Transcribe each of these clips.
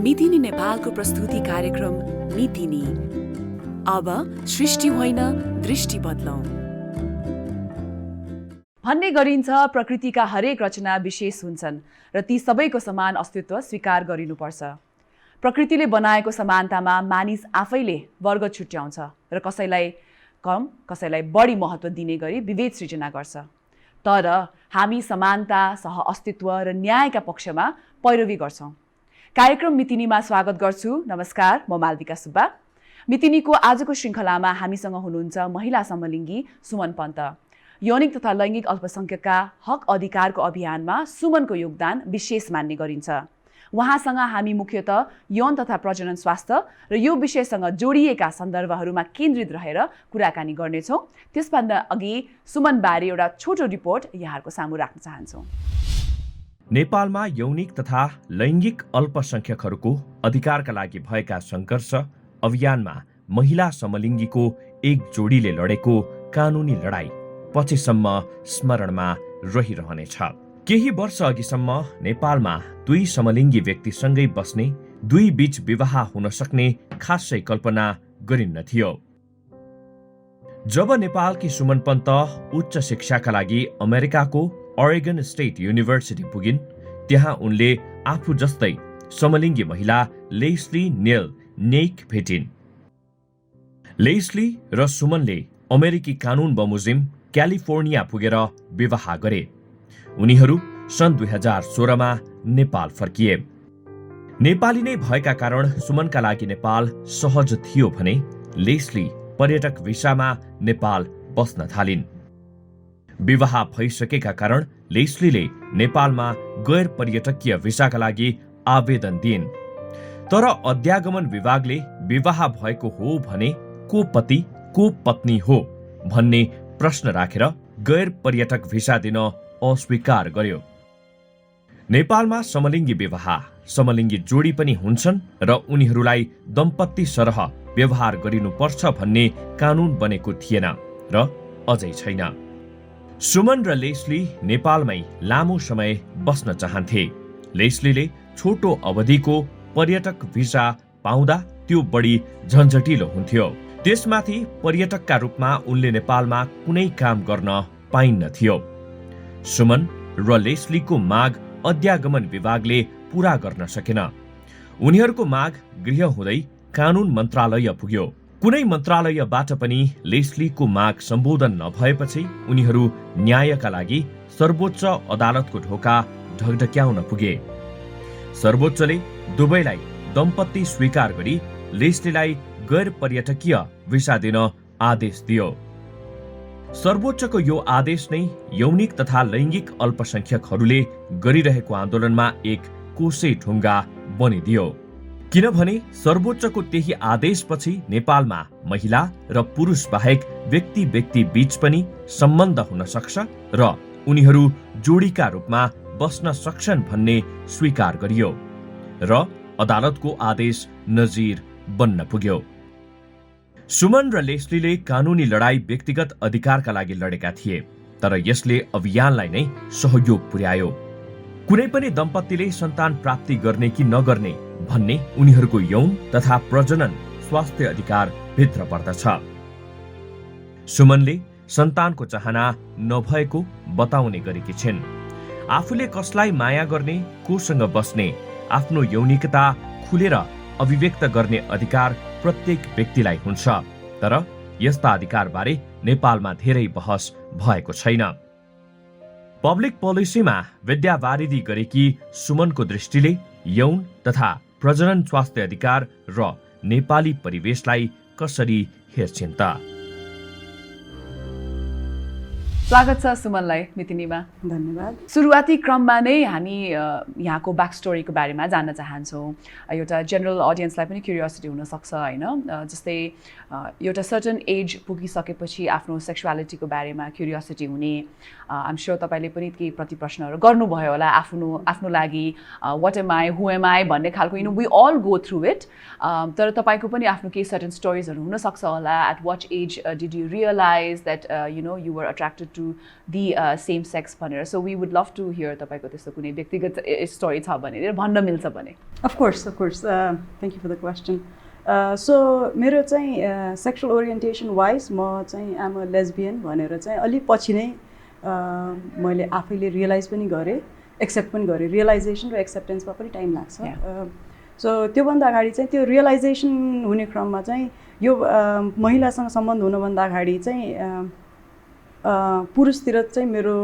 मितिनी नेपालको प्रस्तुति कार्यक्रम मितिनी। अब सृष्टि होइन दृष्टि बदलौं। भन्ने गरिन्छ प्रकृतिका हरेक रचना विशेष हुन्छन् र ती सबैको समान अस्तित्व स्वीकार गरिनुपर्छ। प्रकृतिले बनाएको समानतामा मानिस आफैले वर्ग छुट्याउँछ र कसैलाई कम कसैलाई बढी महत्त्व दिने गरी विभेद सृजना गर्छ। तर हामी समानता, सह-अस्तित्व र न्यायका पक्षमा पैरवी गर्छौं। कार्यक्रम मितिनीमा स्वागत गर्छु। नमस्कार, म मालविका सुब्बा। मितिनीको आजको श्रृङ्खलामा हामीसँग हुनुहुन्छ महिला समलिङ्गी सुमन पन्त। यौनिक तथा लैङ्गिक अल्पसंख्यकका हक अधिकारको अभियानमा सुमनको योगदान विशेष मान्ने गरिन्छ। उहाँसँग हामी मुख्यतः यौन तथा प्रजनन स्वास्थ्य र यो विषयसँग जोडिएका सन्दर्भहरूमा केन्द्रित रहेर कुराकानी गर्नेछौँ। त्यसभन्दा अघि सुमनबारे एउटा छोटो रिपोर्ट यहाँहरूको सामु राख्न चाहन्छौँ। नेपालमा यौनिक तथा लैङ्गिक अल्पसंख्यकहरूको अधिकारका लागि भएका सङ्घर्ष अभियानमा महिला समलिङ्गीको एक जोडीले लडेको कानुनी लडाई पछिसम्म स्मरणमा रहिरहनेछ। केही वर्ष अघिसम्म नेपालमा दुई समलिङ्गी व्यक्तिसँगै बस्ने, दुई बीच विवाह हुन सक्ने खासै कल्पना गरिन्न थियो। जब नेपालकी सुमन पन्त उच्च शिक्षाका लागि अमेरिकाको ओरेगन स्टेट युनिभर्सिटी पुगिन्, त्यहाँ उनले आफू जस्तै समलिङ्गी महिला लेस्ली नेल नेइक भेटिन्। लेस्ली र सुमनले अमेरिकी कानुन बमोजिम क्यालिफोर्निया पुगेर विवाह गरे। उनीहरू सन् 2016मा नेपाल फर्किए। नेपाली नै भएका कारण सुमनका लागि नेपाल सहज थियो भने लेस्ली पर्यटक भिसामा नेपाल बस्न थालिन्। विवाह भइसकेका कारण लेस्लीले नेपालमा गैर पर्यटकीय भिसाका लागि आवेदन दिइन्। तर अध्यागमन विभागले विवाह भएको हो भने को पति को पत्नी हो भन्ने प्रश्न राखेर गैर पर्यटक भिसा दिन अस्वीकार गर्यो। नेपालमा समलिङ्गी विवाह समलिङ्गी जोडी पनि हुन्छन् र उनीहरूलाई दम्पत्ति सरह व्यवहार गरिनुपर्छ भन्ने कानुन बनेको थिएन र अझै छैन। सुमन र लेस्ली नेपालमै लामो समय बस्न चाहन्थे। लेस्लीले छोटो अवधिको पर्यटक भिसा पाउँदा त्यो बढी झन्झटिलो हुन्थ्यो। त्यसमाथि पर्यटकका रूपमा उनले नेपालमा कुनै काम गर्न पाइन्न थियो। सुमन र लेस्लीको माग अध्यागमन विभागले पूरा गर्न सकेन। उनीहरूको माग गृह हुँदै कानुन मन्त्रालय पुग्यो। कुनै मन्त्रालयबाट पनि लेस्लीको माग सम्बोधन नभएपछि उनीहरू न्यायका लागि सर्वोच्च अदालतको ढोका ढकढक्याउन पुगे। सर्वोच्चले दुवैलाई दम्पत्ति स्वीकार गरी लेस्लीलाई गैर पर्यटकीय भिसा दिन आदेश दियो। सर्वोच्चको यो आदेश नै यौनिक तथा लैङ्गिक अल्पसंख्यकहरूले गरिरहेको आन्दोलनमा एक कोसे ढुङ्गा बनिदियो। किनभने सर्वोच्चको त्यही आदेशपछि नेपालमा महिला र पुरुष बाहेक व्यक्ति व्यक्ति बीच पनि सम्बन्ध हुन सक्छ र उनीहरू जोडीका रूपमा बस्न सक्छन् भन्ने स्वीकार गरियो र अदालतको आदेश नजिर बन्न पुग्यो। सुमन र लेस्लीले कानुनी लडाई व्यक्तिगत अधिकारका लागि लडेका थिए, तर यसले अभियानलाई नै सहयोग पुर्यायो। कुनै पनि दम्पतिले सन्तान प्राप्ति गर्ने कि नगर्ने भन्ने उनीहरूको यौन तथा प्रजनन स्वास्थ्य अधिकार भित्र पर्दछ। सुमनले सन्तानको चाहना नभएको बताउने गरेकी छिन्। आफूले कसलाई माया गर्ने, कोसँग बस्ने, आफ्नो यौनिकता खुलेर अभिव्यक्त गर्ने अधिकार प्रत्येक व्यक्तिलाई हुन्छ, तर यस्ता अधिकारबारे नेपालमा धेरै बहस भएको छैन। पब्लिक पोलिसीमा विद्यावारिधि गरेकी सुमनको दृष्टिले यौन तथा प्रजनन स्वास्थ्य अधिकार र नेपाली परिवेशलाई कसरी हेर्छिन् त? स्वागत छ सुमनलाई मितिनीमा। धन्यवाद। सुरुवाती क्रममा नै हामी यहाँको ब्याक स्टोरीको बारेमा जान्न चाहन्छौँ। एउटा जेनरल अडियन्सलाई पनि क्युरियोसिटी हुनसक्छ होइन, जस्तै एउटा सर्टन एज पुगिसकेपछि आफ्नो सेक्सुअलिटीको बारेमा क्युरियोसिटी हुने। आइम स्योर तपाईँले पनि केही प्रति प्रश्नहरू गर्नुभयो होला आफ्नो लागि, what am I, who am I भन्ने खालको, we all go through it. तर तपाईँको पनि आफ्नो केही सर्टन स्टोरिजहरू हुनसक्छ होला। At what age did you realise that you were attracted to to the same sex भनेर. So we would love to hear तपाईँको त्यस्तो कुनै व्यक्तिगत स्टोरी छ भने भन्न मिल्छ भने. Of course. Thank you for the question. So मेरो चाहिँ सेक्सुअल ओरिएन्टेसन वाइज म चाहिँ आम अ लेस्बियन भनेर चाहिँ अलिक पछि नै मैले आफैले रियलाइज पनि गरेँ, एक्सेप्ट पनि गरेँ. रियलाइजेसन र एक्सेप्टेन्समा पनि टाइम लाग्छ. सो त्योभन्दा अगाडि चाहिँ त्यो रियलाइजेसन हुने क्रममा चाहिँ यो महिलासँग सम्बन्ध हुनुभन्दा अगाडि चाहिँ पुरुषतिर चाहिँ मेरो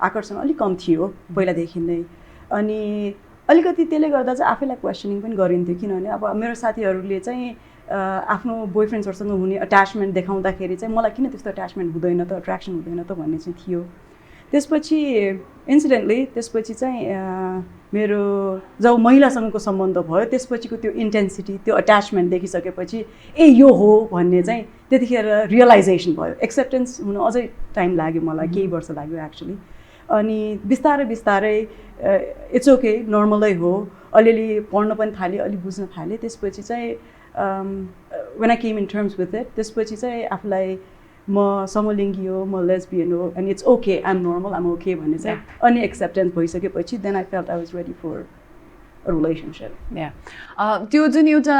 आकर्षण अलिक कम थियो पहिलादेखि नै. अनि अलिकति त्यसले गर्दा चाहिँ आफैलाई क्वेसनिङ पनि गरिन्थ्यो, किनभने अब मेरो साथीहरूले चाहिँ आफ्नो बोयफ्रेन्ड्सहरूसँग हुने अट्याचमेन्ट देखाउँदाखेरि चाहिँ मलाई किन त्यस्तो अट्याचमेन्ट हुँदैन त, अट्र्याक्सन हुँदैन त भन्ने चाहिँ थियो. त्यसपछि इन्सिडेन्टली त्यसपछि चाहिँ मेरो जब महिलासँगको सम्बन्ध भयो त्यसपछिको त्यो इन्टेन्सिटी, त्यो अट्याचमेन्ट देखिसकेपछि यो हो भन्ने चाहिँ त्यतिखेर रियलाइजेसन भयो. एक्सेप्टेन्स हुन अझै टाइम लाग्यो मलाई, केही वर्ष लाग्यो एक्चुली. अनि बिस्तारै बिस्तारै इट्स ओके, नर्मलै हो. अलिअलि पढ्न पनि थालेँ, अलिक बुझ्न थालेँ. त्यसपछि चाहिँ when I came in terms with it, त्यसपछि चाहिँ आफूलाई म समलिङ्गी हो, म लेस्बियन हो, and it's okay, I am normal, I am okay भन्ने चाहिँ अनि एक्सेप्टेन्स भइसकेपछि then I felt I was ready for a relationship. त्यो जुन एउटा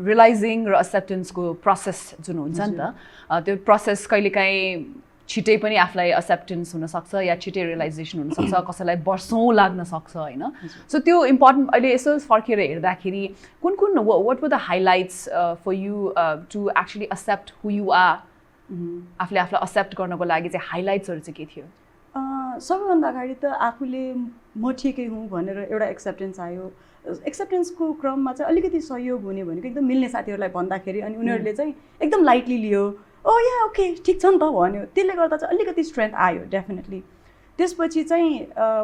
रियलाइजिङ र एक्सेप्टेन्सको प्रोसेस जुन हुन्छ नि त, त्यो प्रोसेस कहिलेकाहीँ छिटै पनि आफूलाई एक्सेप्टेन्स हुनसक्छ या छिटै रियलाइजेसन हुनसक्छ, कसैलाई वर्षौँ लाग्न सक्छ होइन. सो त्यो इम्पोर्टेन्ट. अहिले यसो फर्केर हेर्दाखेरि कुन what were the highlights for you to actually accept who you are? आफूले आफूलाई एक्सेप्ट गर्नको लागि चाहिँ हाइलाइट्सहरू चाहिँ के थियो? सबैभन्दा अगाडि त आफूले म ठिकै हुँ भनेर एउटा एक्सेप्टेन्स आयो. एक्सेप्टेन्सको क्रममा चाहिँ अलिकति सहयोग हुने भनेको एकदम मिल्ने साथीहरूलाई भन्दाखेरि अनि उनीहरूले चाहिँ एकदम लाइटली लियो, ओके ठिक छ नि त भन्यो. त्यसले गर्दा चाहिँ अलिकति स्ट्रेन्थ आयो डेफिनेटली. त्यसपछि चाहिँ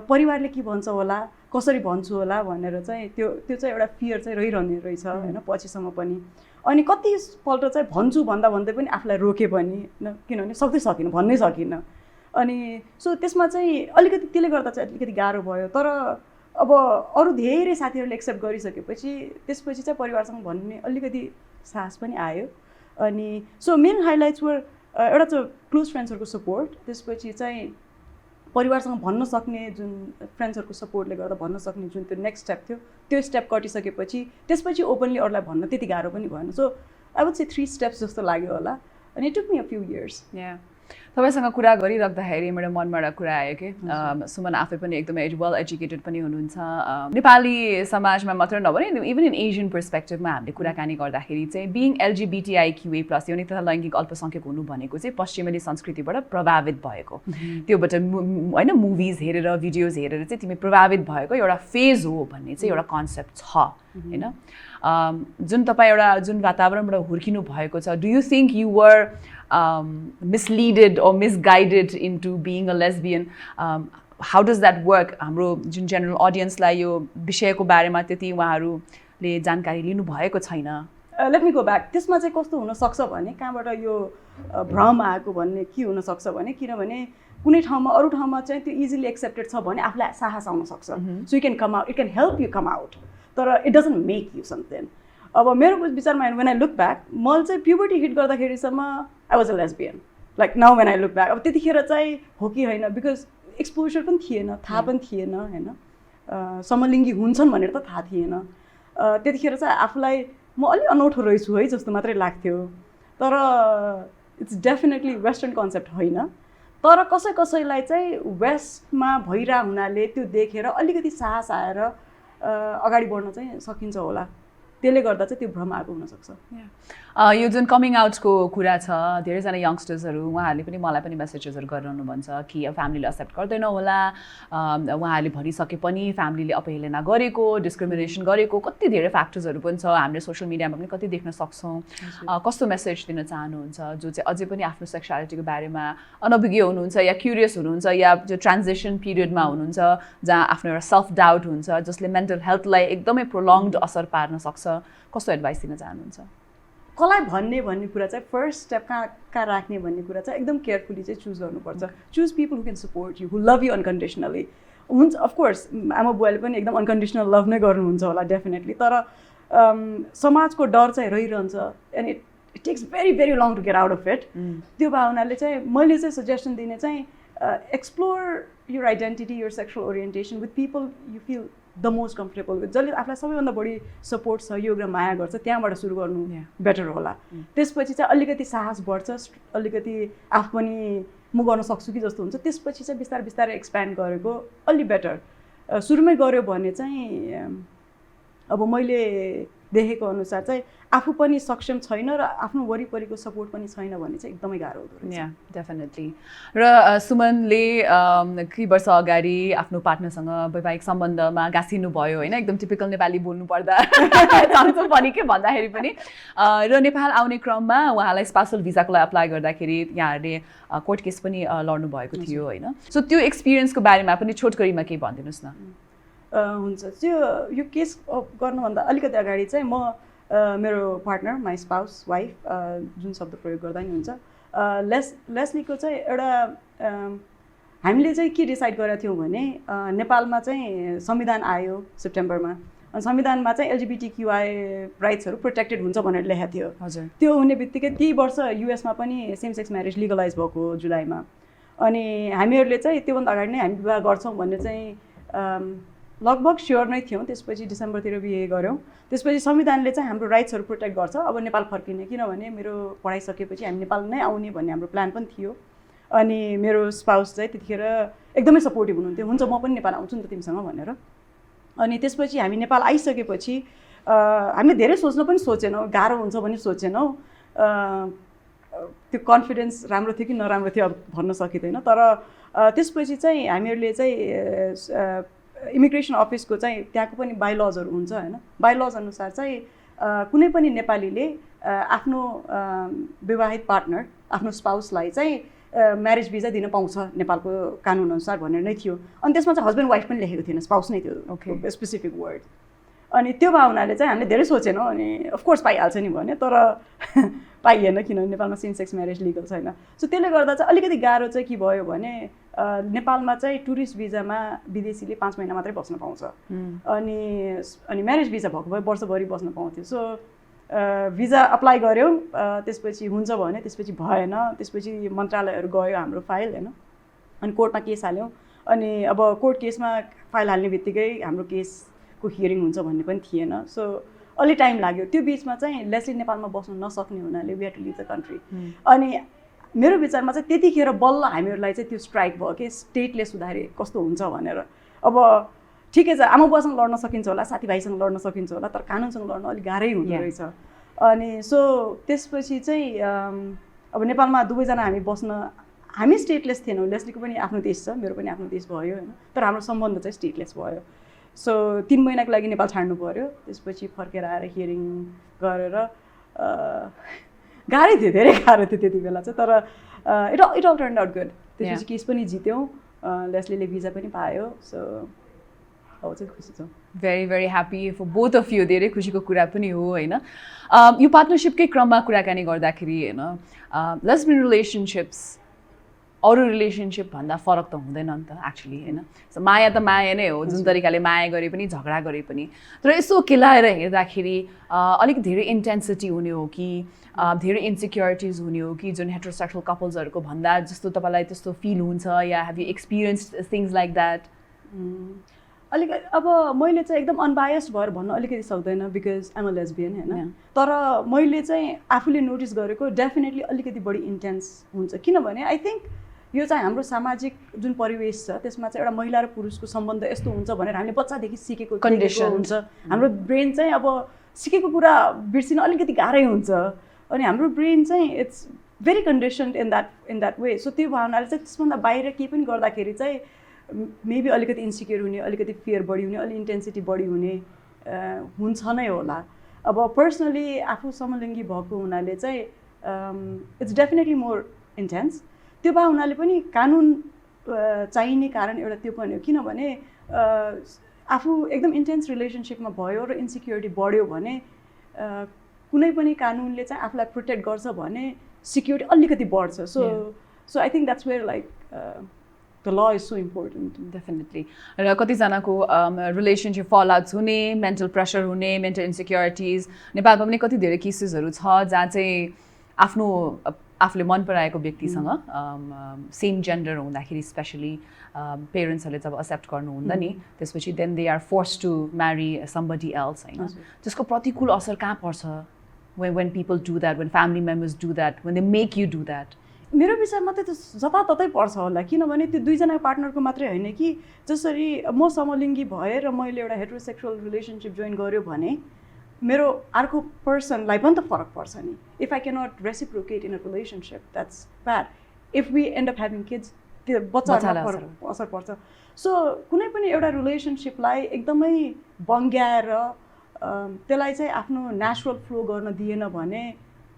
परिवारले के भन्छ होला, कसरी भन्छु होला भनेर चाहिँ त्यो चाहिँ एउटा फियर चाहिँ रहिरहने रहेछ होइन पछिसम्म पनि. अनि कतिपल्ट चाहिँ भन्छु भन्दा भन्दै पनि आफूलाई रोके पनि, किनभने सकिनँ, भन्नै सकिनँ. अनि सो त्यसमा चाहिँ अलिकति त्यसले गर्दा चाहिँ अलिकति गाह्रो भयो. तर अब अरू धेरै साथीहरूले एक्सेप्ट गरिसकेपछि त्यसपछि चाहिँ परिवारसँग भन्ने अलिकति साहस पनि आयो. अनि सो मेन हाइलाइट्स वर एउटा चाहिँ क्लोज फ्रेन्ड्सहरूको सपोर्ट, त्यसपछि चाहिँ परिवारसँग भन्न सक्ने जुन फ्रेन्ड्सहरूको सपोर्टले गर्दा भन्न सक्ने जुन त्यो नेक्स्ट स्टेप थियो, त्यो स्टेप कटिसकेपछि त्यसपछि ओपनली अरूलाई भन्न त्यति गाह्रो पनि भएन. So I would say 3 steps जस्तो लाग्यो होला. अनि it took me a few years. तपाईँसँग कुरा गरिराख्दाखेरि मेरो मनमा एउटा कुरा आयो कि सुमन आफै पनि एकदमै वेल एजुकेटेड पनि हुनुहुन्छ. नेपाली समाजमा मात्र नभने इभन इन एजियन पर्सपेक्टिभमा हामीले कुराकानी गर्दाखेरि चाहिँ बिङ LGBTIQA+ यौनिक तथा लैङ्गिक अल्पसङ्ख्यक हुनु भनेको चाहिँ पश्चिमेली संस्कृतिबाट प्रभावित भएको, त्योबाट होइन मुभिज हेरेर भिडियोज हेरेर चाहिँ तिमी प्रभावित भएको एउटा फेज हो भन्ने चाहिँ एउटा कन्सेप्ट छ होइन. जुन तपाईँ एउटा जुन वातावरणबाट हुर्किनु भएको छ, do you think you were misleaded or misguided into being a lesbian? How does that work? हाम्रो जुन जेनरल अडियन्सलाई यो विषयको बारेमा त्यति उहाँहरूले जानकारी लिनु भएको छैन. Let me go back. त्यसमा चाहिँ कस्तो हुनसक्छ भने कहाँबाट यो भ्रम आएको भन्ने के हुनसक्छ भने, किनभने कुनै ठाउँमा अरू ठाउँमा चाहिँ त्यो इजिली एक्सेप्टेड छ भने आफूलाई साहस आउन सक्छ. So you can come out, it can help you come out, तर it doesn't make you something. अब मेरो विचारमा वेन आई लुक ब्याक, मैले चाहिँ प्युबर्टी हिट गर्दाखेरिसम्म I was a lesbian. Like now when I look back, अब त्यतिखेर चाहिँ हो कि होइन, बिकज एक्सपोजर पनि थिएन, थाहा पनि थिएन होइन, समलिङ्गी हुन्छन् भनेर त थाहा थिएन. त्यतिखेर चाहिँ आफूलाई म अलि अनौठो रहेछु है जस्तो मात्रै लाग्थ्यो. तर इट्स डेफिनेटली वेस्टर्न कन्सेप्ट होइन. तर कसैलाई चाहिँ वेस्टमा भइरहेको हुनाले त्यो देखेर अलिकति साहस आएर अगाडि बढ्न चाहिँ सकिन्छ होला. त्यसले गर्दा चाहिँ त्यो भ्रम आएको हुनसक्छ. यो जुन कमिङ आउटको कुरा छ, धेरैजना यङ्स्टर्सहरू उहाँहरूले पनि मलाई पनि मेसेजेसहरू गरिरहनु भन्छ कि फ्यामिलीले एक्सेप्ट गर्दैन होला, उहाँहरूले भनिसके पनि फ्यामिलीले अपहेलना गरेको, डिस्क्रिमिनेसन गरेको कति धेरै फ्याक्टर्सहरू पनि छ. हामीले सोसियल मिडियामा पनि कति देख्न सक्छौँ. कस्तो मेसेज दिन चाहनुहुन्छ जो चाहिँ अझै पनि आफ्नो सेक्सुअलिटीको बारेमा अनभिज्ञ हुनुहुन्छ या क्युरियस हुनुहुन्छ या जो ट्रान्जिसन पिरियडमा हुनुहुन्छ जहाँ आफ्नो एउटा सेल्फ डाउट हुन्छ जसले मेन्टल हेल्थलाई एकदमै प्रोलङ्ड असर पार्न सक्छ, कस्तो एडभाइस दिन चाहनुहुन्छ? कसलाई भन्ने कुरा चाहिँ फर्स्ट स्टेप कहाँ राख्ने भन्ने कुरा चाहिँ एकदम केयरफुली चाहिँ चुज गर्नुपर्छ. Choose people who can support you, who love you unconditionally. हुन्छ अफकोर्स आमा बुवाले पनि एकदम अनकन्डिसनल लभ नै गर्नुहुन्छ होला डेफिनेटली, तर समाजको डर चाहिँ रहिरहन्छ. And it takes very very long to get out of it. त्यो भावनाले चाहिँ मैले चाहिँ सजेसन दिने चाहिँ explore your identity, your sexual orientation with people you feel the most comfortable with. जसले आफूलाई सबैभन्दा बढी सपोर्ट सहयोग र माया गर्छ त्यहाँबाट सुरु गर्नु बेटर होला। त्यसपछि चाहिँ अलिकति साहस बढ्छ, अलिकति आफू पनि म गर्न सक्छु कि जस्तो हुन्छ। त्यसपछि चाहिँ बिस्तारै बिस्तारै एक्सप्यान्ड गरेको अलि बेटर। सुरुमै गऱ्यो भने चाहिँ अब मैले देखेको अनुसार चाहिँ आफू पनि सक्षम छैन र आफ्नो वरिपरिको सपोर्ट पनि छैन भने चाहिँ एकदमै गाह्रो हुँदो रहेछ। डेफिनेटली। र सुमनले केही वर्ष अगाडि आफ्नो पार्टनरसँग वैवाहिक सम्बन्धमा गाँसिनु भयो होइन, एकदम टिपिकल नेपाली बोल्नु पर्दा चाहन्छु पनि के भन्दाखेरि पनि र नेपाल आउने क्रममा उहाँलाई स्पाउसल भिजाको लागि अप्लाई गर्दाखेरि यहाँहरूले कोर्ट केस पनि लड्नु भएको थियो होइन। सो त्यो एक्सपिरियन्सको बारेमा पनि छोटकरीमा केही भनिदिनुहोस् न। हुन्छ, त्यो यो केस गर्नुभन्दा अलिकति अगाडि चाहिँ म मेरो पार्टनर, माई स्पाउस, वाइफ जुन शब्द प्रयोग गर्दा नि हुन्छ, लेस्लीको चाहिँ एउटा हामीले चाहिँ के डिसाइड गरेका थियौँ भने नेपालमा चाहिँ संविधान आयो सेप्टेम्बरमा, अनि संविधानमा चाहिँ एलजिबिटिक्युआई राइट्सहरू प्रोटेक्टेड हुन्छ भनेर लेखेको थियो। हजुर। त्यो हुने बित्तिकै त्यही वर्ष युएसमा पनि सेम सेक्स म्यारेज लिगलाइज भएको जुलाईमा, अनि हामीहरूले चाहिँ त्योभन्दा अगाडि नै हामी विवाह गर्छौँ भन्ने चाहिँ लगभग स्योर नै थियौँ। त्यसपछि डिसेम्बरतिर बिहे गऱ्यौँ। त्यसपछि संविधानले चाहिँ हाम्रो राइट्सहरू प्रोटेक्ट गर्छ अब नेपाल फर्किने, किनभने मेरो पढाइ सकेपछि हामी नेपाल नै आउने भन्ने हाम्रो प्लान पनि थियो। अनि मेरो स्पाउस चाहिँ त्यतिखेर एकदमै सपोर्टिभ हुनुहुन्थ्यो, हुन्छ म पनि नेपाल आउँछु नि त तिमीसँग भनेर। अनि त्यसपछि हामी नेपाल आइसकेपछि हामीले धेरै सोच्न पनि सोचेनौँ, गाह्रो हुन्छ भने सोचेनौँ। त्यो कन्फिडेन्स राम्रो थियो कि नराम्रो थियो अब भन्न सकिँदैन। तर त्यसपछि चाहिँ हामीहरूले चाहिँ इमिग्रेसन अफिसको चाहिँ त्यहाँको पनि बाइलजहरू हुन्छ होइन, बाइलज अनुसार चाहिँ कुनै पनि नेपालीले आफ्नो विवाहित पार्टनर, आफ्नो स्पाउसलाई चाहिँ म्यारेज भिजा दिन पाउँछ नेपालको कानुन अनुसार भनेर नै थियो। अनि त्यसमा चाहिँ हस्बेन्ड वाइफ पनि लेखेको थिएन, स्पाउस नै थियो स्पेसिफिक वर्ड। अनि त्यो भावनाले चाहिँ हामीले धेरै सोचेनौँ, अनि अफकोर्स पाइहाल्छ नि भन्यो, तर पाइएन किनभने नेपालमा सेम सेक्स म्यारेज लिगल छैन। सो त्यसले गर्दा चाहिँ अलिकति गाह्रो चाहिँ के भयो भने नेपालमा चाहिँ टुरिस्ट भिजामा विदेशीले 5 महिना मात्रै बस्न पाउँछ, अनि म्यारेज भिजा भएको भए वर्षभरि बस्न पाउँथ्यो। सो भिजा अप्लाई गऱ्यौँ, त्यसपछि हुन्छ भने, त्यसपछि भएन, त्यसपछि मन्त्रालयहरू गयो हाम्रो फाइल होइन, अनि कोर्टमा केस हाल्यौँ। अनि अब कोर्ट केसमा फाइल हाल्ने बित्तिकै हाम्रो केसको हियरिङ हुन्छ भन्ने पनि थिएन। सो अलि टाइम लाग्यो। त्यो बिचमा चाहिँ लेस्ली नेपालमा बस्न नसक्ने हुनाले we had to leave the country. अनि मेरो विचारमा चाहिँ त्यतिखेर बल्ल हामीहरूलाई चाहिँ त्यो स्ट्राइक भयो कि स्टेटले सुधारे कस्तो हुन्छ भनेर। अब ठिकै छ, आमा बुवासँग लड्न सकिन्छ होला, साथीभाइसँग लड्न सकिन्छ होला, तर कानुनसँग लड्न अलिक गाह्रै हुँदो रहेछ। अनि सो त्यसपछि चाहिँ अब नेपालमा दुवैजना हामी बस्न, हामी स्टेटलेस थिएनौँ, लेस्लीको पनि आफ्नो देश छ, मेरो पनि आफ्नो देश भयो होइन, तर हाम्रो सम्बन्ध चाहिँ स्टेटलेस भयो। सो 3 महिनाको लागि नेपाल छाड्नु पऱ्यो। त्यसपछि फर्केर आएर हियरिङ गरेर गाह्रै थियो, धेरै गाह्रो थियो त्यति बेला चाहिँ, तर it all turned out good. त्यसपछि केस पनि जित्यौँ, लेस्लीले भिजा पनि पायो। सो अब चाहिँ खुसी छौँ। Very very happy for both of you. धेरै खुसीको कुरा पनि हो होइन। यो पार्टनरसिपकै क्रममा कुराकानी गर्दाखेरि होइन, लेस्बियन रिलेसनसिप्स अरू रिलेसनसिप भन्दा फरक त हुँदैन नि त एक्चुली होइन। सो माया त माया नै हो, जुन तरिकाले माया गरे पनि झगडा गरे पनि, तर यसो केलाएर हेर्दाखेरि अलिक धेरै इन्टेन्सिटी हुने हो कि धेरै इन्सिक्योरिटिज हुने हो कि जुन हेट्रोसेक्सुअल कपल्सहरूको भन्दा जस्तो तपाईँलाई त्यस्तो फिल हुन्छ, या have you experienced things like that? अलिकति अब मैले चाहिँ एकदम अनबायस्ड भएर भन्न अलिकति सक्दैन, बिकज आइम अ लेस्बियन होइन। तर मैले चाहिँ आफूले नोटिस गरेको डेफिनेटली अलिकति बढी इन्टेन्स हुन्छ, किनभने आई थिङ्क यो चाहिँ हाम्रो सामाजिक जुन परिवेश छ त्यसमा चाहिँ एउटा महिला र पुरुषको सम्बन्ध यस्तो हुन्छ भनेर हामीले बच्चादेखि सिकेको कन्डिसन हुन्छ। हाम्रो ब्रेन चाहिँ अब सिकेको कुरा बिर्सिन अलिकति गाह्रै हुन्छ, अनि हाम्रो ब्रेन चाहिँ it's very conditioned in that way. So त्यो भावनाले चाहिँ त्यसभन्दा बाहिर केही पनि गर्दाखेरि चाहिँ मेबी अलिकति इन्सिक्योर हुने, अलिकति फियर बढी हुने, अलिक इन्टेन्सिटी बढी हुने हुन्छ नै होला। अब पर्सनली आफू समलिङ्गी भएको हुनाले चाहिँ इट्स डेफिनेटली मोर इन्टेन्स। त्यो भावनाले पनि कानुन चाहिने कारण एउटा त्यो पनि हो, किनभने आफू एकदम इन्टेन्स रिलेसनसिपमा भयो र इन्सिक्योरिटी बढ्यो भने कुनै पनि कानुनले चाहिँ आफूलाई प्रोटेक्ट गर्छ भने सिक्योरिटी अलिकति बढ्छ। So I think that's where like the law is so important. Definitely. र कतिजनाको रिलेसनसिप फलआउट्स हुने, मेन्टल प्रेसर हुने, मेन्टल इन्सेक्युरिटिज, नेपालमा पनि कति धेरै केसेसहरू छ जहाँ चाहिँ आफ्नो आफूले मन पराएको व्यक्तिसँग सेम जेन्डर हुँदाखेरि स्पेसली पेरेन्ट्सहरूले जब एक्सेप्ट गर्नु हुँदैन नि, त्यसपछि then they are force to marry somebody else होइन. त्यसको प्रतिकूल असर कहाँ पर्छ when people do that, when family members do that, when they make you do that? मेरो विचारमा त त्यो जताततै पर्छ होला, किनभने त्यो दुईजना पार्टनरको मात्रै होइन कि जसरी म समलिङ्गी भएँ र मैले एउटा हेटेरोसेक्सुअल रिलेसनसिप जोइन गर्यो भने मेरो अर्को पर्सनलाई पनि त फरक पर्छ नि. If I can not reciprocate in a relationship that's bad. If we end up having kids त्यो बच्चाहरूलाई असर पर्छ. सो कुनै पनि एउटा रिलेसनसिपलाई एकदमै बङ्ग्याएर त्यसलाई चाहिँ आफ्नो नेचुरल फ्लो गर्न दिएन भने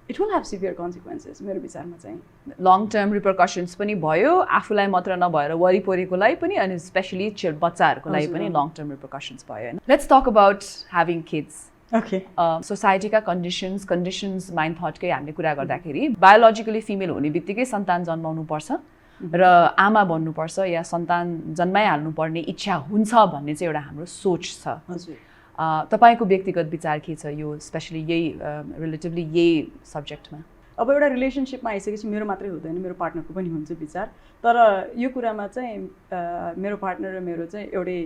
it will have severe consequences मेरो विचारमा चाहिँ. लङ टर्म रिपरकसन्स पनि भयो, आफूलाई मात्र नभएर वरिपरिकोलाई पनि, अनि स्पेसली बच्चाहरूको लागि पनि लङ टर्म रिपरकसन्स भयो होइन. Let's talk about having kids. Okay. सोसाइटीका कन्डिसन्स माइन्ड थटकै हामीले कुरा गर्दाखेरि बायोलोजिकली फिमेल हुने बित्तिकै सन्तान जन्माउनु पर्छ र आमा बन्नुपर्छ या सन्तान जन्माइहाल्नुपर्ने इच्छा हुन्छ भन्ने चाहिँ एउटा हाम्रो सोच छ. हजुर. तपाईँको व्यक्तिगत विचार के छ यो स्पेसली यही रिलेटिभली यही सब्जेक्टमा? अब एउटा रिलेसनसिपमा आइसकेपछि मेरो मात्रै हुँदैन, मेरो पार्टनरको पनि हुन्छ विचार. तर यो कुरामा चाहिँ मेरो पार्टनर र मेरो चाहिँ एउटै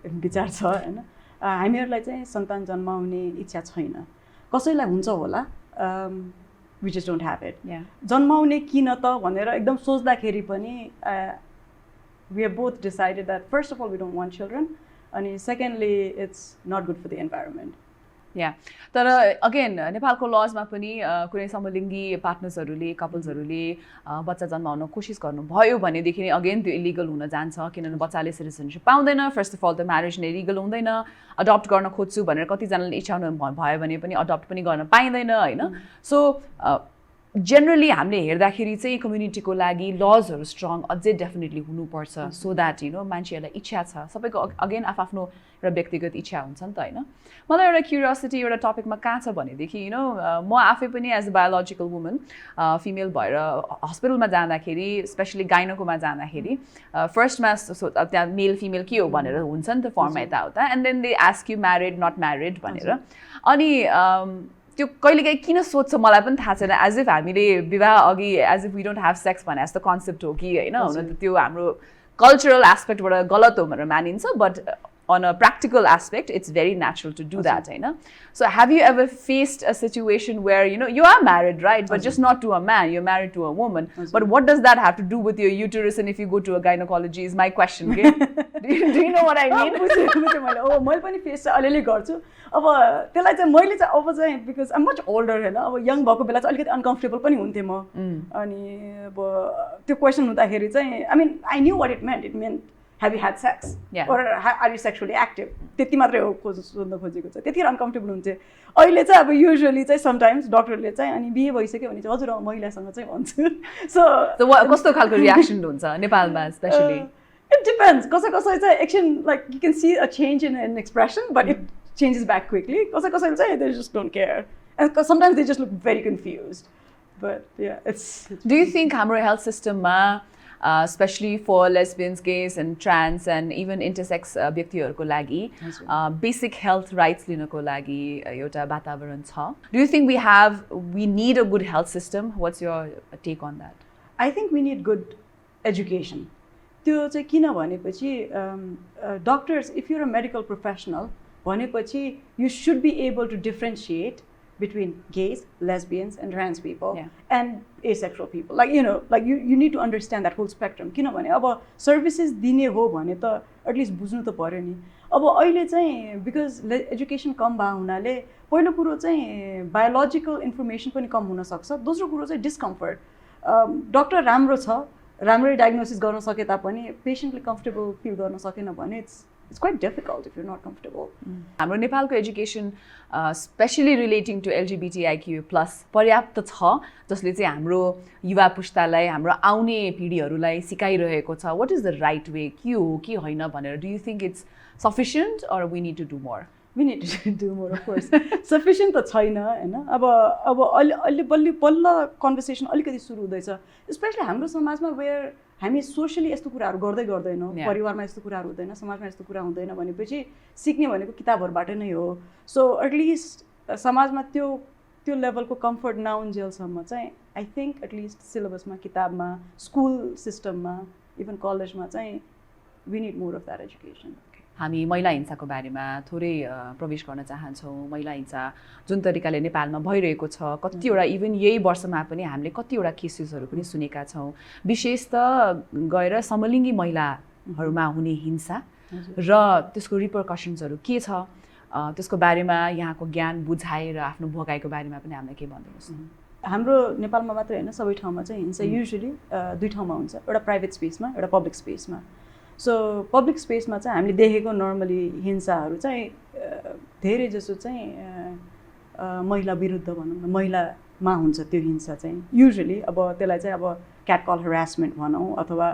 विचार छ होइन. हामीहरूलाई चाहिँ सन्तान जन्माउने इच्छा छैन. कसैलाई हुन्छ होला, we just don't have it. जन्माउने किन त भनेर एकदम सोच्दाखेरि पनि we have both decided that first of all we don't want children, अनि secondly it's not good for the environment. या तर अगेन नेपालको लजमा पनि कुनै समलिङ्गी पार्टनर्सहरूले कपल्सहरूले बच्चा जन्माउन कोसिस गर्नुभयो भनेदेखि अगेन त्यो इलिगल हुन जान्छ, किनभने बच्चाले सिटिजनसिप पाउँदैन. फर्स्ट अफ अल त म्यारेज नै लिगल हुँदैन. अडप्ट गर्न खोज्छु भनेर कतिजनाले इच्छाउनु भयो भने पनि अडप्ट पनि गर्न पाइँदैन होइन. सो जेनरली हामीले हेर्दाखेरि चाहिँ कम्युनिटीको लागि लजहरू स्ट्रङ अझै डेफिनेटली हुनुपर्छ, सो द्याट मान्छेहरूलाई इच्छा छ, सबैको अगेन आफ्नो एउटा व्यक्तिगत इच्छा हुन्छ नि त होइन. मलाई एउटा क्युरियोसिटी एउटा टपिकमा कहाँ छ भनेदेखि म आफै पनि as a biological woman female भएर हस्पिटलमा जाँदाखेरि स्पेसली गाइनोकोमा जाँदाखेरि फर्स्टमा त्यहाँ मेल फिमेल के हो भनेर हुन्छ नि त फर्ममा यताउता, and then they ask you married not married भनेर. अनि त्यो कहिलेकाहीँ किन सोध्छ मलाई पनि थाहा छैन, एज इफ हामीले विवाह अघि as if we don't have sex भने जस्तो कन्सेप्ट हो कि होइन. हुन त त्यो हाम्रो कल्चरल एस्पेक्टबाट गलत हो भनेर मानिन्छ, but on a practical aspect it's very natural to do that, so have you ever faced a situation where you are married, right, but just not to a man, you're married to a woman, but what does that have to do with your uterus and if you go to a gynecology is my question. Okay? do you know what I mean? मैले पनि face चाहिँ अलिअलि गर्छु. अब त्यसलाई चाहिँ मैले चाहिँ अब चाहिँ because I am much older होइन, अब यङ भएको बेला चाहिँ अलिकति अनकम्फर्टेबल पनि हुन्थेँ म. अनि अब त्यो क्वेसन हुँदाखेरि चाहिँ I mean I knew what it meant have you had sex, or are you sexually active, त्यति मात्रै हो सोध्न खोजेको छ. त्यतिखेर अनकम्फर्टेबल हुन्थ्यो. अहिले चाहिँ अब युजुअली चाहिँ समटाइम्स डक्टरले चाहिँ अनि बिहे भइसक्यो भने चाहिँ हजुर महिलासँग चाहिँ भन्छु. सो कस्तो खालको रियाक्सन हुन्छ नेपालमा स्पेसली? It depends. कसै चाहिँ एकछिन like you can see a change in an expression but it changes back quickly. कसैले चाहिँ they just don't care and sometimes they just look very confused. But yeah it's do you think हाम्रो health सिस्टममा especially for lesbians, gays and trans and even intersex व्यक्तिहरूको लागि basic health rights लिनको लागि एउटा वातावरण छ? Do you think we need a good health system? What's your take on that? I think we need good education. त्यो चाहिँ किन भनेपछि doctors, if you're a medical professional भनेपछि you should be able to differentiate between gays, lesbians and trans people and asexual people. Like you need to understand that whole spectrum. किनभने अब services दिने हो भने त एटलिस्ट बुझ्नु त पर्यो नि. अब अहिले चाहिँ बिकज एजुकेसन कम भएको हुनाले पहिलो कुरो चाहिँ बायोलोजिकल इन्फर्मेसन पनि कम हुनसक्छ. दोस्रो कुरो चाहिँ डिस्कम्फर्ट. डक्टर राम्रो छ, राम्ररी डायग्नोसिस गर्न सके तापनि पेसेन्टले कम्फर्टेबल फिल गर्न सकेन भने it's quite difficult if you're not comfortable. हाम्रो नेपालको education especially relating to LGBTIQ+ पर्याप्त छ जसले चाहिँ हाम्रो युवा पुस्तालाई, हाम्रो आउने पिँढीहरूलाई सिकाइरहेको छ what is the right way, के हो के होइन भनेर. Do you think it's sufficient or we need to do more? We need to do more, of course. Sufficient त छैन हैन. अब अलि बल्ल कन्भर्सेसन अलिकति सुरु हुँदैछ, स्पेसली हाम्रो समाजमा where हामी सोसियली यस्तो कुराहरू गर्दैनौँ, Yeah. परिवारमा यस्तो कुराहरू हुँदैन, समाजमा यस्तो कुरा हुँदैन भनेपछि सिक्ने भनेको किताबहरूबाट नै हो। सो एटलिस्ट समाजमा त्यो लेभलको कम्फर्ट नआउन्जेलसम्म चाहिँ आई थिङ्क एटलिस्ट सिलेबसमा, किताबमा, स्कुल सिस्टममा, इभन कलेजमा चाहिँ we need more of that education. हामी महिला हिंसाको बारेमा थोरै प्रवेश गर्न चाहन्छौँ। महिला हिंसा जुन तरिकाले नेपालमा भइरहेको छ, कतिवटा इभन यही वर्षमा पनि हामीले कतिवटा केसेसहरू पनि सुनेका छौँ। विशेष त गएर समलिङ्गी महिलाहरूमा हुने हिंसा र त्यसको रिपरकसन्सहरू के छ, त्यसको बारेमा यहाँको ज्ञान, बुझाइ र आफ्नो भोगाइको बारेमा पनि हामीलाई के भनिदिनुहोस्। हाम्रो नेपालमा मात्रै होइन, सबै ठाउँमा चाहिँ हिंसा युजुअली दुई ठाउँमा हुन्छ, एउटा प्राइभेट स्पेसमा, एउटा पब्लिक स्पेसमा। सो पब्लिक स्पेसमा चाहिँ हामीले देखेको नर्मली हिंसाहरू चाहिँ धेरै जसो चाहिँ महिला विरुद्ध भनौँ न, महिलामा हुन्छ त्यो हिंसा चाहिँ युजुअली। अब त्यसलाई चाहिँ अब क्याटकल हरासमेन्ट भनौँ, अथवा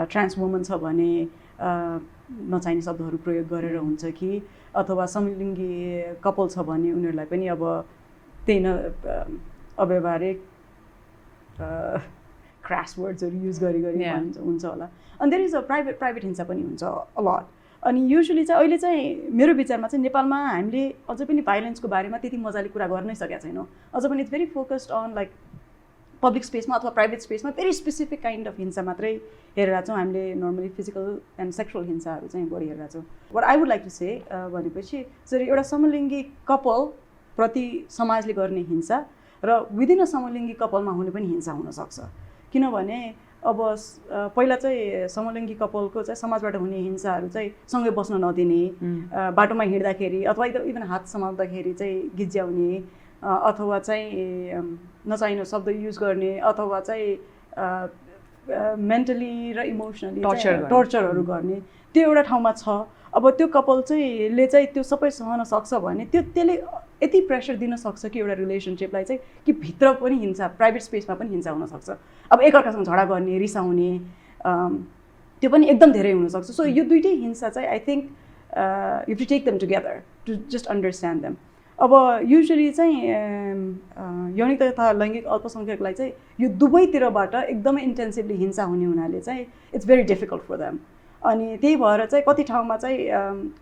ट्रान्स वुमन छ भने नचाहिने शब्दहरू प्रयोग गरेर हुन्छ कि, अथवा समलिङ्गी कपल छ भने उनीहरूलाई पनि अब त्यही न अव्यावहारिक क्रास वर्ड्सहरू युज गरी हुन्छ होला। अनि देयर इज अ प्राइभेट हिंसा पनि हुन्छ अलट। अनि युजुअली चाहिँ अहिले चाहिँ मेरो विचारमा चाहिँ नेपालमा हामीले अझै पनि भाइलेन्सको बारेमा त्यति मजाले कुरा गर्नै सकेका छैनौँ। अझ पनि it's very focused on like public स्पेसमा अथवा प्राइभेट स्पेसमा भेरी स्पेसिफिक काइन्ड अफ हिंसा मात्रै हेरेर छौँ हामीले। नर्मली फिजिकल एन्ड सेक्सुअल हिंसाहरू चाहिँ बढी हेरेर छौँ। But I would like to say भनेपछि जरी एउटा समलिङ्गी कपल प्रति समाजले गर्ने हिंसा र विदिन अ समलिङ्गी कपलमा हुने पनि हिंसा हुनसक्छ। किनभने अब पहिला चाहिँ समलिङ्गी कपलको चाहिँ समाजबाट हुने हिंसाहरू चाहिँ सँगै बस्न नदिने, बाटोमा हिँड्दाखेरि अथवा इभन हात समात्दाखेरि चाहिँ गिज्याउने, अथवा चाहिँ नचाहिने शब्द युज गर्ने, अथवा चाहिँ मेन्टली र इमोसनली टर्चरहरू गर्ने, त्यो एउटा ठाउँमा छ। अब त्यो कपल चाहिँ त्यो सबै सहन सक्छ भने त्यसले यति प्रेसर दिन सक्छ कि एउटा रिलेसनसिपलाई चाहिँ कि भित्र पनि हिंसा, प्राइभेट स्पेसमा पनि हिंसा हुनसक्छ। अब एकअर्कासँग झगडा गर्ने, रिसाउने, त्यो पनि एकदम धेरै हुनसक्छ। सो यो दुइटै हिंसा चाहिँ I think you to take them together to just understand them. अब युजुअली चाहिँ यौनिक तथा लैङ्गिक अल्पसङ्ख्यकलाई चाहिँ यो दुवैतिरबाट एकदमै इन्टेन्सिभली हिंसा हुने हुनाले चाहिँ it's very difficult for them. अनि त्यही भएर चाहिँ कति ठाउँमा चाहिँ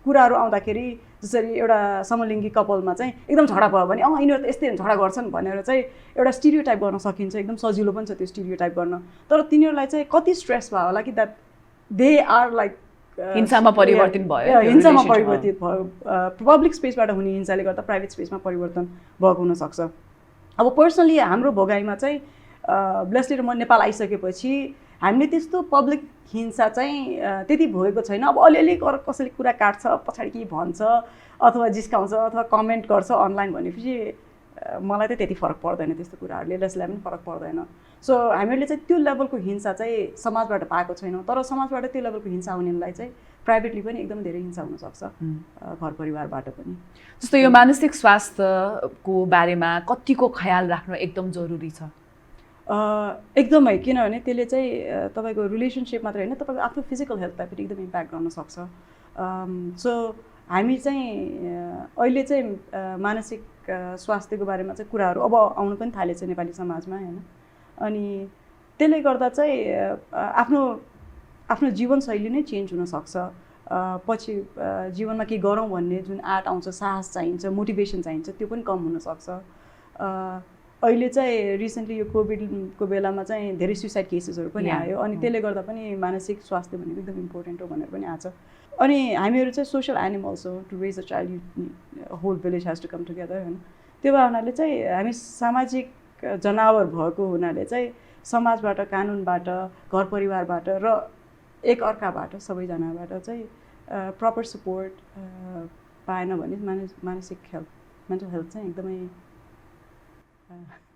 कुराहरू आउँदाखेरि जसरी एउटा समलिङ्गी कपलमा चाहिँ एकदम झगडा भयो भने यिनीहरू त यस्तै झगडा गर्छन् भनेर चाहिँ एउटा स्टिरियोटाइप गर्न सकिन्छ। एकदम सजिलो पनि छ त्यो स्टिरियोटाइप गर्न। तर तिनीहरूलाई चाहिँ कति स्ट्रेस भयो होला कि द्याट दे आर लाइक हिंसामा परिवर्तन भयो, हिंसामा परिवर्तित भयो। पब्लिक स्पेसबाट हुने हिंसाले गर्दा प्राइभेट स्पेसमा परिवर्तन भएको हुनसक्छ। अब पर्सनली हाम्रो भोगाइमा चाहिँ ब्लेसली र म नेपाल आइसकेपछि हामीले त्यस्तो पब्लिक हिंसा चाहिँ त्यति भोगेको छैन। अब अलिअलि कसैले कुरा काट्छ, पछाडि के भन्छ, अथवा जिस्काउँछ, अथवा कमेन्ट गर्छ अनलाइन भनेपछि मलाई चाहिँ त्यति फरक पर्दैन त्यस्तो कुराहरूले, जसलाई पनि फरक पर्दैन। सो हामीहरूले चाहिँ त्यो लेभलको हिंसा चाहिँ समाजबाट पाएको छैनौँ। तर समाजबाट त्यो लेभलको हिंसा हुनेलाई चाहिँ प्राइभेटली पनि एकदम धेरै हिंसा हुनसक्छ, घर परिवारबाट पनि। जस्तो यो मानसिक स्वास्थ्यको बारेमा कतिको ख्याल राख्न एकदम जरुरी छ? एकदमै, किनभने त्यसले चाहिँ तपाईँको रिलेसनसिप मात्रै होइन, तपाईँको आफ्नो फिजिकल हेल्थलाई पनि एकदम इम्प्याक्ट गर्न सक्छ। सो हामी चाहिँ अहिले चाहिँ मानसिक स्वास्थ्यको बारेमा चाहिँ कुराहरू अब आउनु पनि थालेछ नेपाली समाजमा होइन। अनि त्यसले गर्दा चाहिँ आफ्नो जीवनशैली नै चेन्ज हुनसक्छ। पछि जीवनमा के गरौँ भन्ने जुन आँट आउँछ, साहस चाहिन्छ, मोटिभेसन चाहिन्छ, त्यो पनि कम हुनसक्छ। अहिले चाहिँ रिसेन्टली यो कोभिडको बेलामा चाहिँ धेरै सुसाइड केसेसहरू पनि आयो। अनि त्यसले गर्दा पनि मानसिक स्वास्थ्य भनेको एकदम इम्पोर्टेन्ट हो भनेर पनि आएको छ। अनि हामीहरू चाहिँ सोसियल एनिमल्स हो, to raise a child whole village has to come together होइन। त्यो हुनाले चाहिँ हामी सामाजिक जनावर भएको हुनाले चाहिँ समाजबाट, कानुनबाट, घर परिवारबाट र एक अर्काबाट, सबैजनाबाट चाहिँ प्रपर सपोर्ट पाएन भने मानसिक हेल्थ, मेन्टल हेल्थ चाहिँ एकदमै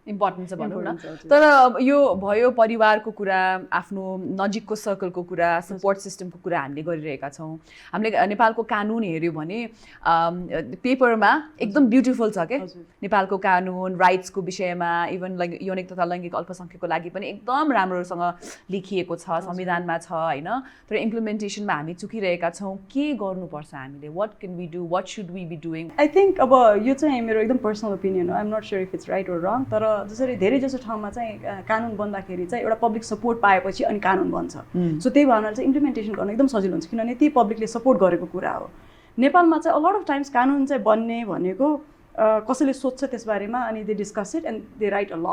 इम्पोर्टेन्ट छ भनौँ न। तर यो भयो परिवारको कुरा, आफ्नो नजिकको सर्कलको कुरा, सपोर्ट सिस्टमको कुरा हामीले गरिरहेका छौँ। हामीले नेपालको कानुन हेऱ्यौँ भने पेपरमा एकदम ब्युटिफुल छ क्या नेपालको कानुन, राइट्सको विषयमा, इभन यौनिक तथा लैङ्गिक अल्पसङ्ख्यकको लागि पनि एकदम राम्रोसँग लेखिएको छ, संविधानमा छ होइन। तर इम्प्लिमेन्टेसनमा हामी चुकिरहेका छौँ। के गर्नुपर्छ हामीले? What can we do, what should we be doing? I think अब यो चाहिँ मेरो एकदम पर्सनल ओपिनियन हो। I am not sure if it's right or wrong. तर जसरी धेरै जसो ठाउँमा चाहिँ कानुन बन्दाखेरि चाहिँ एउटा पब्लिक सपोर्ट पाएपछि अनि कानुन बन्छ। सो त्यही भावनाले चाहिँ इम्प्लिमेन्टेसन गर्न एकदम सजिलो हुन्छ किनभने त्यही पब्लिकले सपोर्ट गरेको कुरा हो। नेपालमा चाहिँ अ लट अफ टाइम्स कानुन चाहिँ बन्ने भनेको कसैले सोध्छ त्यसबारेमा अनि they discuss it and they right a ल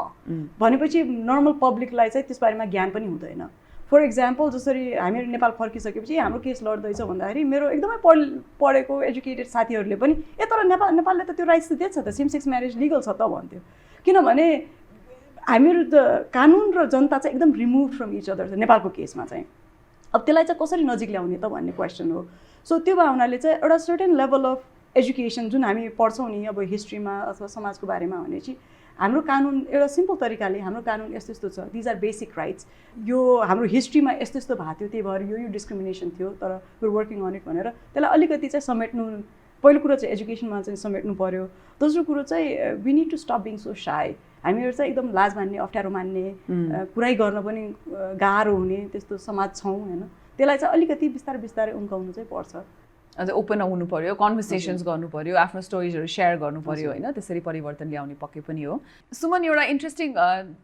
भनेपछि नर्मल पब्लिकलाई चाहिँ त्यसबारेमा ज्ञान पनि हुँदैन। फर इक्जाम्पल जसरी हामीहरू नेपाल फर्किसकेपछि हाम्रो केस लड्दैछ भन्दाखेरि मेरो एकदमै पढेको एजुकेटेड साथीहरूले पनि तर नेपालले त त्यो राइट्स त दिएछ त सेम सेक्स म्यारेज लिगल छ त भन्थ्यो। किनभने हामीहरू त कानुन र जनता चाहिँ एकदम रिमुभ फ्रम इच अदर छ नेपालको केसमा चाहिँ। अब त्यसलाई चाहिँ कसरी नजिक ल्याउने त भन्ने क्वेसन हो। सो त्यो भावनाले चाहिँ एउटा सर्टेन लेभल अफ एजुकेसन जुन हामी पढ्छौँ नि अब हिस्ट्रीमा अथवा समाजको बारेमा भनेपछि हाम्रो कानुन एउटा सिम्पल तरिकाले हाम्रो कानुन यस्तो यस्तो छ, दिज आर बेसिक राइट्स, यो हाम्रो हिस्ट्रीमा यस्तो यस्तो भएको थियो त्यही भएर यो डिस्क्रिमिनेसन थियो तर वी वर्किङ अन इट भनेर त्यसलाई अलिकति चाहिँ समेट्नु। पहिलो कुरो चाहिँ एजुकेसनमा चाहिँ समेट्नु पऱ्यो। दोस्रो कुरो चाहिँ we need to stop being so shy. हामीहरू चाहिँ एकदम लाज मान्ने अप्ठ्यारो मान्ने कुरै गर्न पनि गाह्रो हुने त्यस्तो समाज छौँ होइन। त्यसलाई चाहिँ अलिकति बिस्तारै बिस्तारै उम्काउनु चाहिँ पर्छ। अझ ओपन हुनु पर्यो, कन्भर्सेसन्स गर्नु पर्यो, आफ्नो स्टोरिजहरू सेयर गर्नु पर्यो होइन। त्यसरी परिवर्तन ल्याउने पक्कै पनि हो। सुमन एउटा इन्ट्रेस्टिङ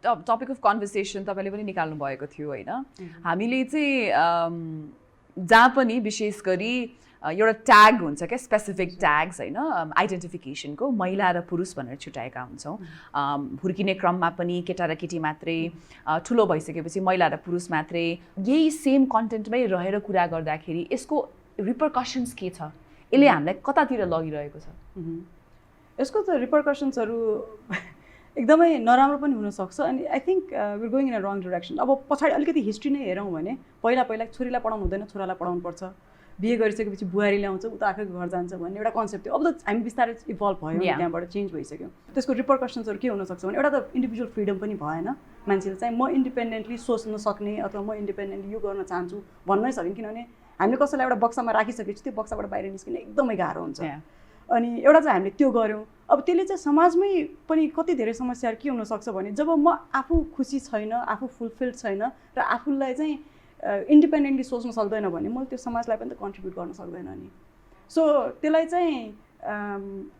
टपिक अफ कन्भर्सेसन तपाईँले पनि निकाल्नु भएको थियो होइन। हामीले चाहिँ जहाँ पनि विशेष गरी एउटा ट्याग हुन्छ क्या स्पेसिफिक ट्याग्स होइन आइडेन्टिफिकेसनको महिला र पुरुष भनेर छुट्याएका हुन्छौँ। हुर्किने क्रममा पनि केटा र केटी मात्रै, ठुलो भइसकेपछि महिला र पुरुष मात्रै, यही सेम कन्टेन्टमै रहेर कुरा गर्दाखेरि यसको रिपरकसन्स के छ, यसले हामीलाई कतातिर लगिरहेको छ? यसको त रिपरकसन्सहरू एकदमै नराम्रो पनि हुनसक्छ अनि I think we going in a wrong direction. अब पछाडि अलिकति हिस्ट्री नै हेरौँ भने पहिला छोरीलाई पढाउनु हुँदैन, छोरालाई पढाउनु पर्छ, बिहे गरिसकेपछि बुहारी ल्याउँछ उता आफैको घर जान्छ भन्ने एउटा कन्सेप्ट थियो। अब त हामी बिस्तारै इभल्भ भयो, त्यहाँबाट चेन्ज भइसक्यो। त्यसको रिपरकसन्सहरू के हुनसक्छ भने एउटा त इन्डिभिजुअल फ्रिडम पनि भएन। मान्छेले चाहिँ म इन्डिपेन्डेन्टली सोच्न सक्ने अथवा म इन्डिपेन्डेन्टली यो गर्न चाहन्छु भन्नै सकिन् किनभने हामीले कसैलाई एउटा बक्सामा राखिसकेपछि त्यो बक्साबाट बाहिर निस्किन एकदमै गाह्रो हुन्छ। अनि एउटा चाहिँ हामीले त्यो गऱ्यौँ। अब त्यसले चाहिँ समाजमै पनि कति धेरै समस्याहरू के हुनसक्छ भने जब म आफू खुसी छैन, आफू फुलफिल्ड छैन र आफूलाई चाहिँ इन्डिपेन्डेन्टली सोच्न सक्दैन भने मैले त्यो समाजलाई पनि त कन्ट्रिब्युट गर्न सक्दैन नि। सो त्यसलाई चाहिँ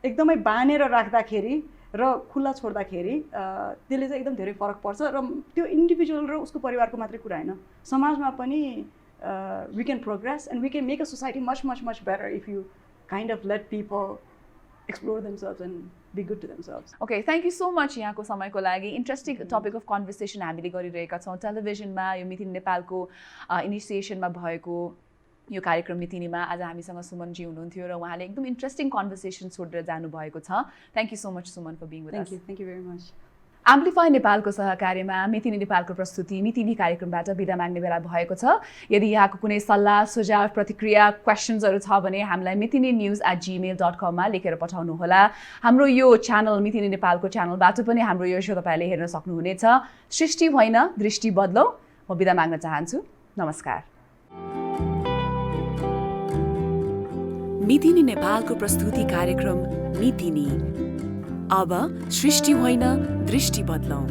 एकदमै बाँधेर राख्दाखेरि र खुल्ला छोड्दाखेरि त्यसले चाहिँ एकदम धेरै फरक पर्छ र त्यो इन्डिभिजुअल र उसको परिवारको मात्रै कुरा होइन, समाजमा पनि we can progress and we can make a society much better if you kind of let people explore themselves and be good to themselves. Okay, thank you so much यहाँको समयको लागि। इन्ट्रेस्टिङ टपिक अफ कन्भर्सेसन हामीले गरिरहेका छौँ। टेलिभिजनमा यो मितिनी नेपालको इनिसिएसनमा भएको यो कार्यक्रम मितिनीमा आज हामीसँग सुमनजी हुनुहुन्थ्यो र उहाँले एकदम इन्ट्रेस्टिङ कन्भर्सेसन छोडेर जानुभएको छ। Thank you so much Suman for being with us. Thank you very much. Amplify नेपालको सहकार्यमा मितिनी नेपालको प्रस्तुति मितिनी कार्यक्रमबाट बिदा माग्ने बेला भएको छ। यदि यहाँको कुनै सल्लाह सुझाव प्रतिक्रिया क्वेसन्सहरू छ भने हामीलाई mitini@gmail.com मा लेखेर पठाउनुहोला। हाम्रो यो च्यानल मितिनी नेपालको च्यानलबाट पनि हाम्रो यो सो तपाईँले हेर्न सक्नुहुनेछ। सृष्टि होइन दृष्टि बदलौ। म बिदा माग्न चाहन्छु। नमस्कार। मितिनी नेपालको प्रस्तुति कार्यक्रम मितिनी अब सृष्टि होइन दृष्टि बदलौँ।